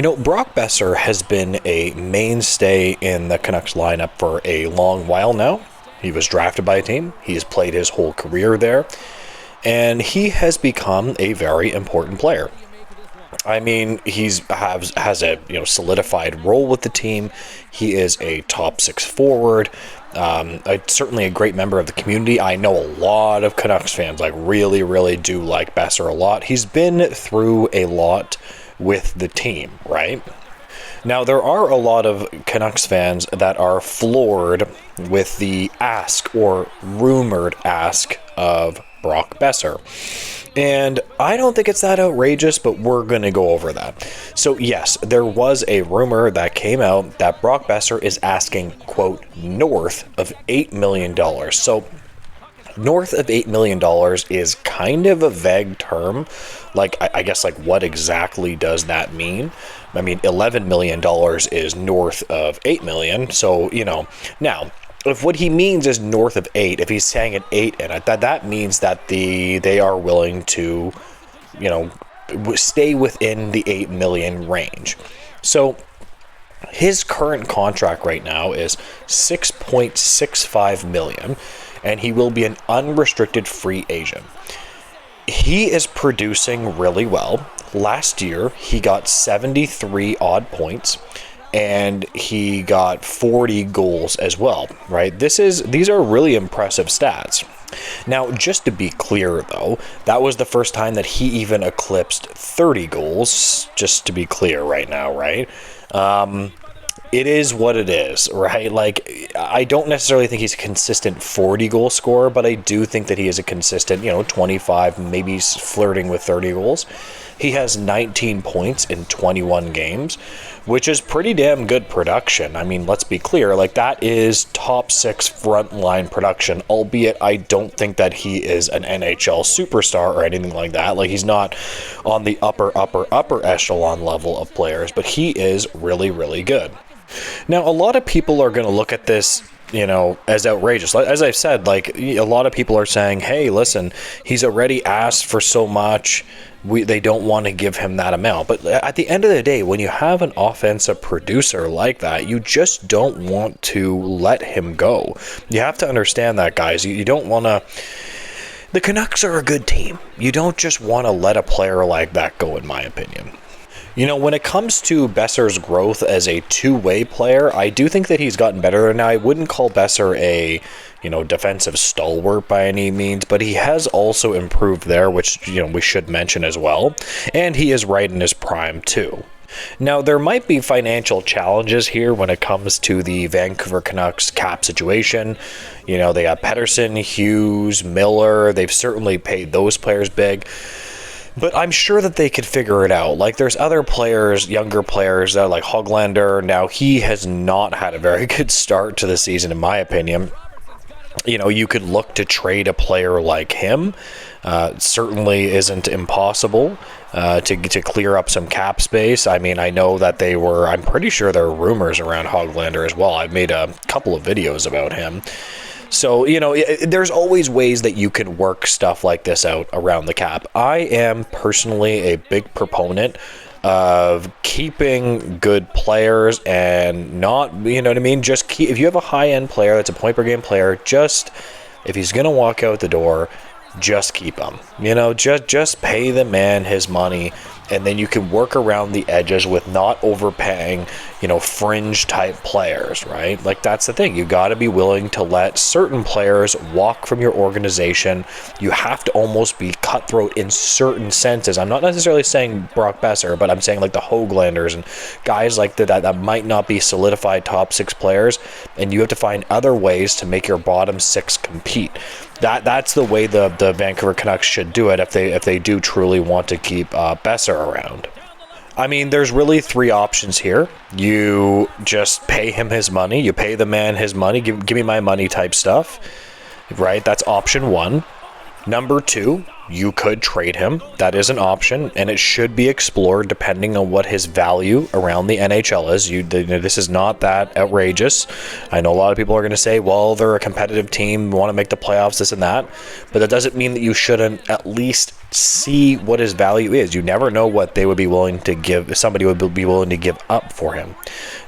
Brock Boeser has been a mainstay in the Canucks lineup for a long while now. He was drafted by a team. He's played his whole career there. And he has become a very important player. I mean, has a solidified role with the team. He is a top six forward. Certainly a great member of the community. I know a lot of Canucks fans really, really do like Boeser a lot. He's been through a lot with the team, right? Now, there are a lot of Canucks fans that are floored with the ask or rumored ask of Brock Boeser. And I don't think it's that outrageous, but we're going to go over that. So yes, there was a rumor that came out that Brock Boeser is asking, quote, north of $8 million. So north of $8 million is kind of a vague term. I guess what exactly does that mean? I mean, $11 million is north of $8 million. So, now, if what he means is north of 8, if he's saying at 8, and that means that they are willing to, stay within the 8 million range. So his current contract right now is $6.65 million, and he will be an unrestricted free agent. He is producing really well. Last year, he got 73 odd points, and he got 40 goals as well, right? These are really impressive stats. Now, just to be clear, though, that was the first time that he even eclipsed 30 goals, just to be clear right now, right? It is what it is, right? I don't necessarily think he's a consistent 40-goal scorer, but I do think that he is a consistent, 25, maybe flirting with 30 goals. He has 19 points in 21 games, which is pretty damn good production. I mean, let's be clear, that is top 6 frontline production, albeit I don't think that he is an NHL superstar or anything like that. He's not on the upper echelon level of players, but he is really, really good. Now, a lot of people are going to look at this, as outrageous. As I've said, a lot of people are saying, hey, listen, he's already asked for so much. They don't want to give him that amount. But at the end of the day, when you have an offensive producer like that, you just don't want to let him go. You have to understand that, guys. You don't want to... The Canucks are a good team. You don't just want to let a player like that go, in my opinion. When it comes to Boeser's growth as a two-way player, I do think that he's gotten better. Now, I wouldn't call Boeser a, defensive stalwart by any means, but he has also improved there, which, we should mention as well. And he is right in his prime, too. Now, there might be financial challenges here when it comes to the Vancouver Canucks cap situation. They got Pettersson, Hughes, Miller. They've certainly paid those players big. But I'm sure that they could figure it out. There's other players, younger players, like Höglander. Now, he has not had a very good start to the season, in my opinion. You could look to trade a player like him. Certainly isn't impossible to clear up some cap space. I mean, I know that I'm pretty sure there are rumors around Höglander as well. I've made a couple of videos about him. So, there's always ways that you can work stuff like this out around the cap. I am personally a big proponent of keeping good players and not, just if you have a high-end player that's a point-per-game player, if he's going to walk out the door, just keep him. Just pay the man his money, and then you can work around the edges with not overpaying, fringe type players, right? That's the thing. You got to be willing to let certain players walk from your organization. You have to almost be cutthroat in certain senses. I'm not necessarily saying Brock Boeser, but I'm saying the Höglanders and guys like that might not be solidified top 6 players, and you have to find other ways to make your bottom 6 compete. That's the way the Vancouver Canucks should do it if they do truly want to keep Boeser around. I mean, there's really 3 options here. You just pay him his money. You pay the man his money. Give me my money type stuff, right? That's option 1. Number 2, you could trade him. That is an option, and it should be explored depending on what his value around the NHL is. This is not that outrageous. I know a lot of people are going to say, well, they're a competitive team, want to make the playoffs, this and that, but that doesn't mean that you shouldn't at least see what his value is. You never know what they would be willing to give, somebody would be willing to give up for him.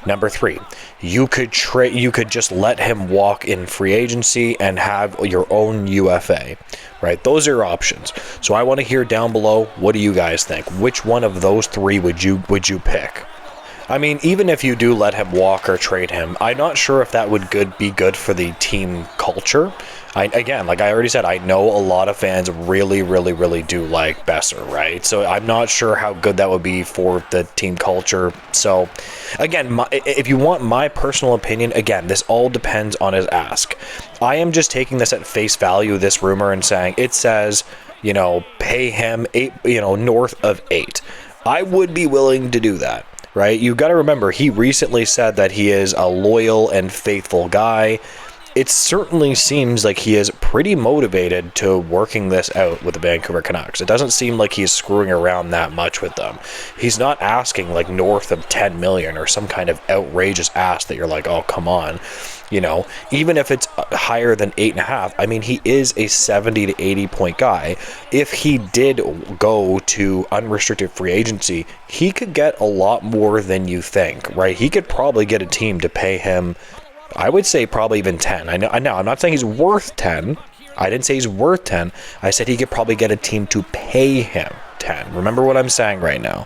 Number 3, you could just let him walk in free agency and have your own UFA, right? Those are options. So I want to hear down below, what do you guys think? Which one of those 3 would you pick? I mean, even if you do let him walk or trade him, I'm not sure if that would be good for the team culture. Again, like I already said, I know a lot of fans really, really, really do like Boeser, right? So I'm not sure how good that would be for the team culture. So again, if you want my personal opinion, again, this all depends on his ask. I am just taking this at face value, this rumor, and saying it says, pay him 8, north of 8. I would be willing to do that. Right? You've got to remember, he recently said that he is a loyal and faithful guy. It certainly seems like he is pretty motivated to working this out with the Vancouver Canucks. It doesn't seem like he's screwing around that much with them. He's not asking like north of 10 million or some kind of outrageous ask that you're like, oh, come on. Even if it's higher than 8.5, I mean, he is a 70 to 80 point guy. If he did go to unrestricted free agency, he could get a lot more than you think, right? He could probably get a team to pay him, I would say probably even 10. I know. I'm not saying he's worth 10. I didn't say he's worth 10. I said he could probably get a team to pay him 10. Remember what I'm saying right now.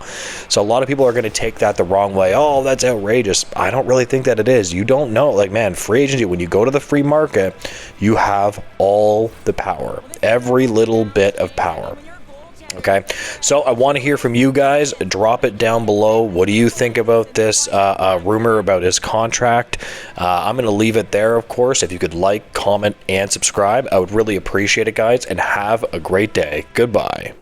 So a lot of people are going to take that the wrong way. Oh, that's outrageous. I don't really think that it is. You don't know. Like, man, free agency, when you go to the free market, you have all the power. Every little bit of power. Okay, so I want to hear from you guys. Drop it down below. What do you think about this rumor about his contract? I'm going to leave it there, of course. If you could like, comment, and subscribe, I would really appreciate it, guys, and have a great day. Goodbye.